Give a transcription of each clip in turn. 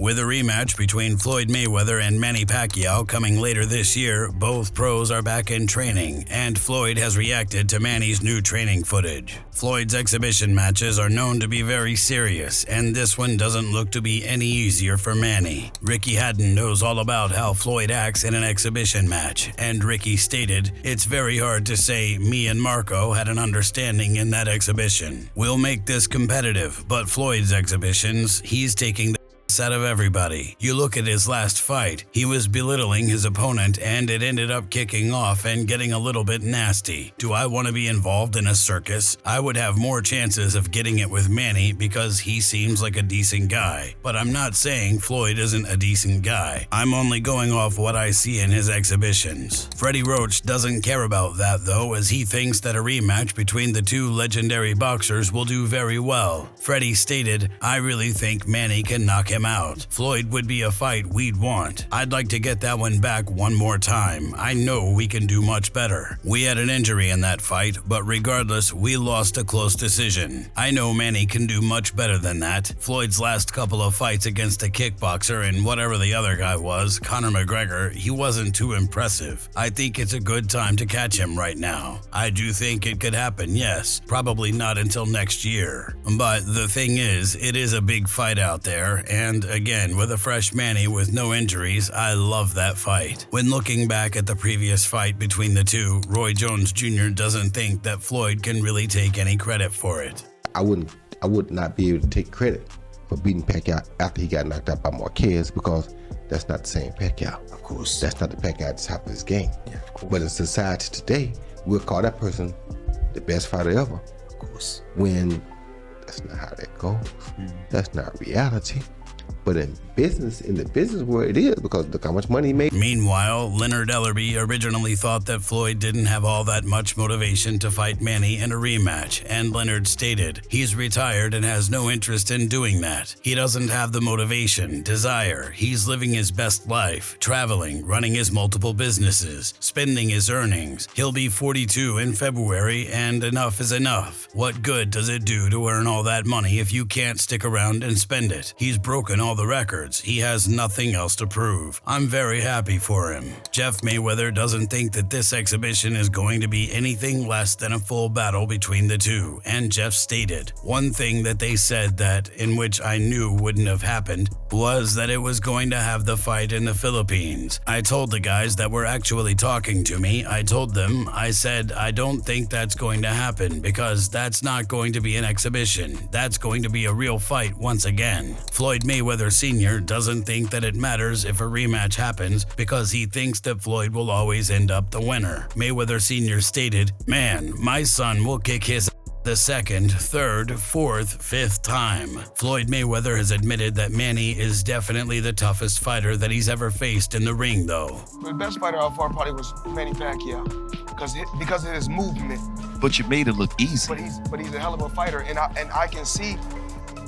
With a rematch between Floyd Mayweather and Manny Pacquiao coming later this year, both pros are back in training, and Floyd has reacted to Manny's new training footage. Floyd's exhibition matches are known to be very serious, and this one doesn't look to be any easier for Manny. Ricky Haddon knows all about how Floyd acts in an exhibition match, and Ricky stated, "It's very hard to say me and Marco had an understanding in that exhibition. We'll make this competitive, but Floyd's exhibitions, he's taking the out of everybody. You look at his last fight, he was belittling his opponent and it ended up kicking off and getting a little bit nasty. Do I want to be involved in a circus? I would have more chances of getting it with Manny because he seems like a decent guy. But I'm not saying Floyd isn't a decent guy. I'm only going off what I see in his exhibitions." Freddie Roach doesn't care about that though, as he thinks that a rematch between the two legendary boxers will do very well. Freddie stated, "I really think Manny can knock him out. Floyd would be a fight we'd want. I'd like to get that one back one more time. I know we can do much better. We had an injury in that fight, but regardless, we lost a close decision. I know Manny can do much better than that. Floyd's last couple of fights against a kickboxer and whatever the other guy was, Conor McGregor, he wasn't too impressive. I think it's a good time to catch him right now. I do think it could happen, yes. Probably not until next year. But the thing is, it is a big fight out there, and again, with a fresh Manny with no injuries, I love that fight." When looking back at the previous fight between the two, Roy Jones Jr. doesn't think that Floyd can really take any credit for it. I would not be able to take credit for beating Pacquiao after he got knocked out by Marquez, because that's not the same Pacquiao. Of course. That's not the Pacquiao at the top of his game. Yeah, of course. But in society today, we'll call that person the best fighter ever. Of course. When that's not how that goes. That's not reality. But in the business world, it is, because look how much money he made. Meanwhile, Leonard Ellerby originally thought that Floyd didn't have all that much motivation to fight Manny in a rematch, and Leonard stated, "He's retired and has no interest in doing that. He doesn't have the motivation, desire. He's living his best life, traveling, running his multiple businesses, spending his earnings. He'll be 42 in February, and enough is enough. What good does it do to earn all that money if you can't stick around and spend it? He's broken all the records. He has nothing else to prove. I'm very happy for him." Jeff Mayweather doesn't think that this exhibition is going to be anything less than a full battle between the two, and Jeff stated, "One thing that they said that, in which I knew wouldn't have happened, was that it was going to have the fight in the Philippines. I told the guys that were actually talking to me, I said, I don't think that's going to happen, because that's not going to be an exhibition. That's going to be a real fight once again." Floyd Mayweather Sr. doesn't think that it matters if a rematch happens, because he thinks that Floyd will always end up the winner. Mayweather Sr. stated, "Man, my son will kick his the second, third, fourth, fifth time." Floyd Mayweather has admitted that Manny is definitely the toughest fighter that he's ever faced in the ring, though. The best fighter I fought probably was Manny Pacquiao, because of his movement. But you made it look easy. But he's a hell of a fighter, and I can see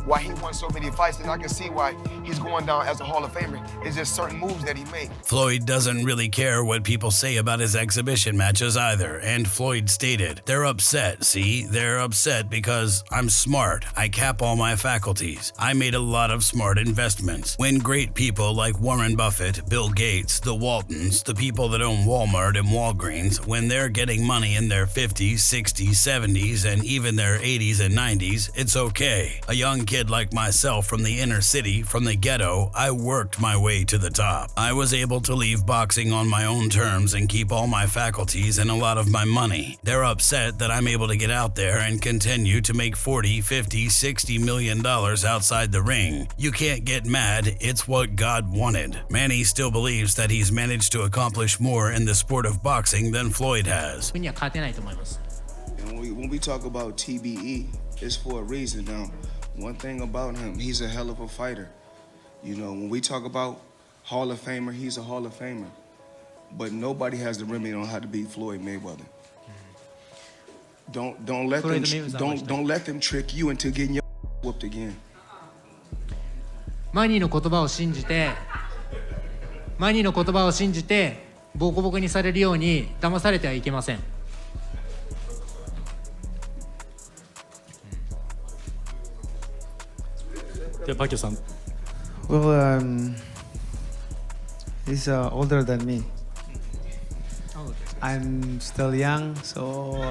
why he won so many fights, and I can see why he's going down as a Hall of Famer. It's just certain moves that he made. Floyd doesn't really care what people say about his exhibition matches either, and Floyd stated, "They're upset, see? They're upset because I'm smart. I cap all my faculties. I made a lot of smart investments. When great people like Warren Buffett, Bill Gates, the Waltons, the people that own Walmart and Walgreens, when they're getting money in their 50s, 60s, 70s, and even their 80s and 90s, it's okay. A young kid like myself from the inner city, from the ghetto, I worked my way to the top. I was able to leave boxing on my own terms and keep all my faculties and a lot of my money. They're upset that I'm able to get out there and continue to make $40, $50, $60 million outside the ring. You can't get mad, it's what God wanted." Manny still believes that he's managed to accomplish more in the sport of boxing than Floyd has. And when we talk about TBE, it's for a reason. Now, one thing about him, he's a hell of a fighter. You know, when we talk about Hall of Famer, he's a Hall of Famer. But nobody has the remedy on how to beat Floyd Mayweather. Don't let them trick you into getting your whooped again. マニーの言葉を信じてボコボコにされるように騙されてはいけません。でパキオさん Well, he's older than me. I'm still young, so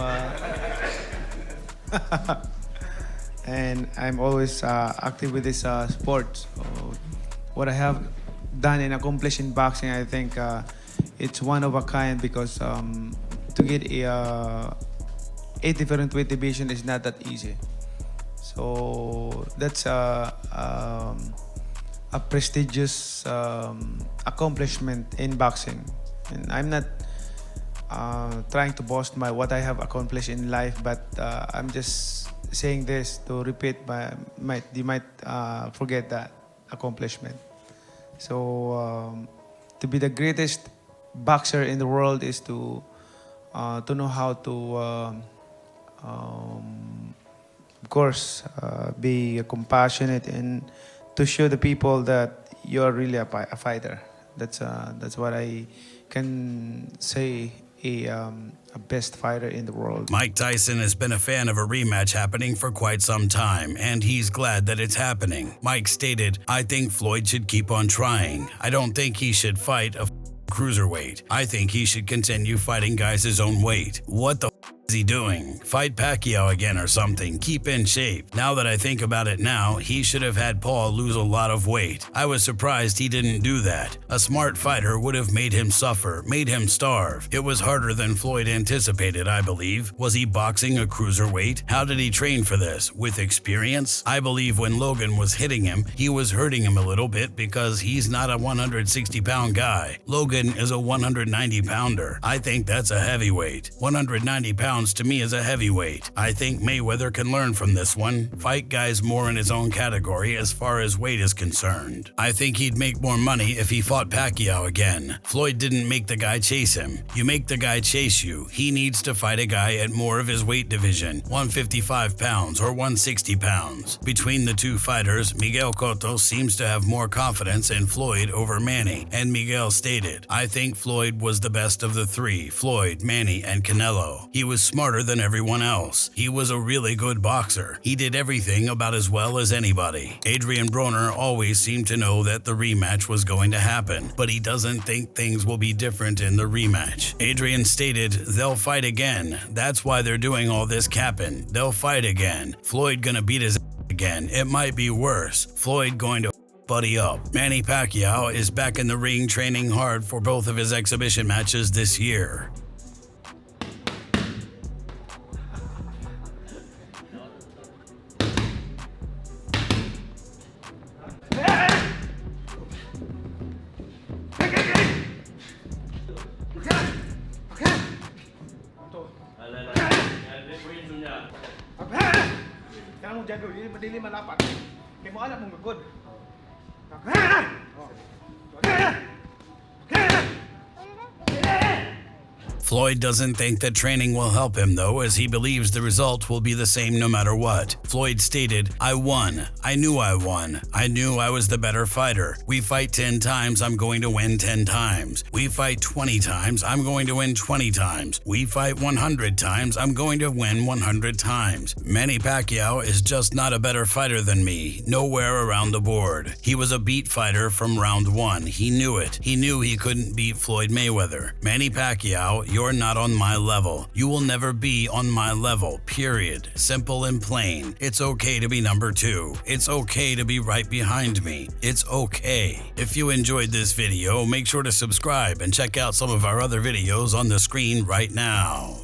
and I'm always active with this sport. So what I have done and accomplished in boxing, I think it's one of a kind because to get a different weight division is not that easy. So that's a prestigious accomplishment in boxing. And I'm not trying to boast what I have accomplished in life, but I'm just saying this to repeat. You might forget that accomplishment. So to be the greatest boxer in the world is to know how to, of course, be compassionate and to show the people that you're really a fighter. That's what I can say a best fighter in the world. Mike Tyson has been a fan of a rematch happening for quite some time, and he's glad that it's happening. Mike stated, "I think Floyd should keep on trying. I don't think he should fight a cruiserweight. I think he should continue fighting guys his own weight. What the is he doing? Fight Pacquiao again or something. Keep in shape. Now that I think about it now, he should have had Paul lose a lot of weight. I was surprised he didn't do that. A smart fighter would have made him suffer, made him starve. It was harder than Floyd anticipated, I believe. Was he boxing a cruiserweight? How did he train for this? With experience? I believe when Logan was hitting him, he was hurting him a little bit because he's not a 160-pound guy. Logan is a 190-pounder. I think that's a heavyweight. 190 pounds to me is a heavyweight. I think Mayweather can learn from this one. Fight guys more in his own category as far as weight is concerned. I think he'd make more money if he fought Pacquiao again. Floyd didn't make the guy chase him. You make the guy chase you. He needs to fight a guy at more of his weight division, 155 pounds or 160 pounds. Between the two fighters, Miguel Cotto seems to have more confidence in Floyd over Manny, and Miguel stated, "I think Floyd was the best of the three, Floyd, Manny, and Canelo. He was smarter than everyone else. He was a really good boxer. He did everything about as well as anybody." Adrian Broner always seemed to know that the rematch was going to happen, but he doesn't think things will be different in the rematch. Adrian stated, "They'll fight again. That's why they're doing all this capping. They'll fight again. Floyd gonna beat his again. It might be worse. Floyd going to buddy up." Manny Pacquiao is back in the ring training hard for both of his exhibition matches this year. Madili malapat. Kaya mo alam mong good. Floyd doesn't think that training will help him though, as he believes the result will be the same no matter what. Floyd stated, "I won. I knew I won. I knew I was the better fighter. We fight 10 times, I'm going to win 10 times. We fight 20 times, I'm going to win 20 times. We fight 100 times, I'm going to win 100 times. Manny Pacquiao is just not a better fighter than me, nowhere around the board. He was a beat fighter from round 1. He knew it. He knew he couldn't beat Floyd Mayweather. Manny Pacquiao, you're not on my level. You will never be on my level, period. Simple and plain. It's okay to be number 2. It's okay to be right behind me. It's okay." If you enjoyed this video, make sure to subscribe and check out some of our other videos on the screen right now.